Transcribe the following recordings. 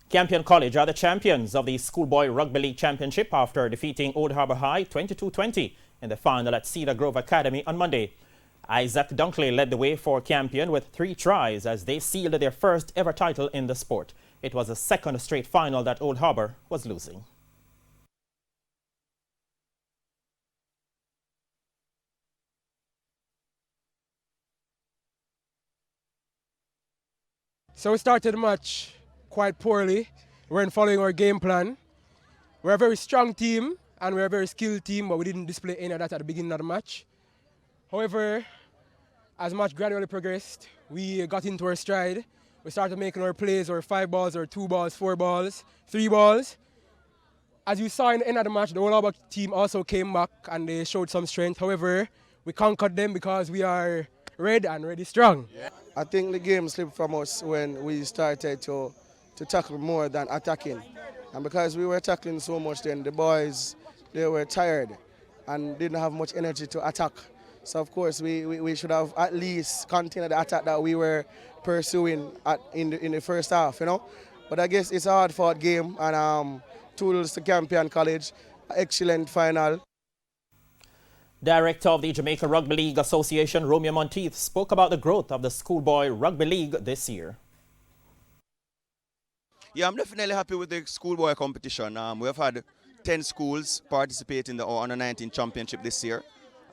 Campion College are the champions of the Schoolboy Rugby League Championship after defeating Old Harbour High 22-20 in the final at Cedar Grove Academy on Monday. Isaac Dunkley led the way for Campion with 3 tries as they sealed their first ever title in the sport. It was the second straight final that Old Harbour was losing. So we started the match quite poorly. We weren't following our game plan. We're a very strong team and we're a very skilled team, but we didn't display any of that at the beginning of the match. However, as the match gradually progressed, we got into our stride. We started making our plays, our 5 balls, our 2 balls, 4 balls, 3 balls. As you saw in the end of the match, the Old Harbour team also came back and they showed some strength. However, we conquered them because we are red and ready strong. I think the game slipped from us when we started to tackle more than attacking. And because we were tackling so much then, the boys, they were tired and didn't have much energy to attack. So of course we should have at least continued the attack that we were pursuing in the first half, you know. But I guess it's a hard-fought game and toodles to Campion College, excellent final. Director of the Jamaica Rugby League Association, Romeo Monteith, spoke about the growth of the Schoolboy Rugby League this year. Yeah, I'm definitely happy with the schoolboy competition. We have had 10 schools participate in the Under-19 Championship this year.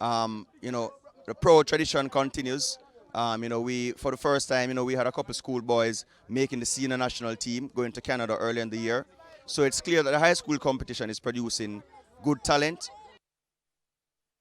You know, the pro tradition continues. You know, for the first time, you know, we had a couple schoolboys making the senior national team, going to Canada early in the year. So it's clear that the high school competition is producing good talent.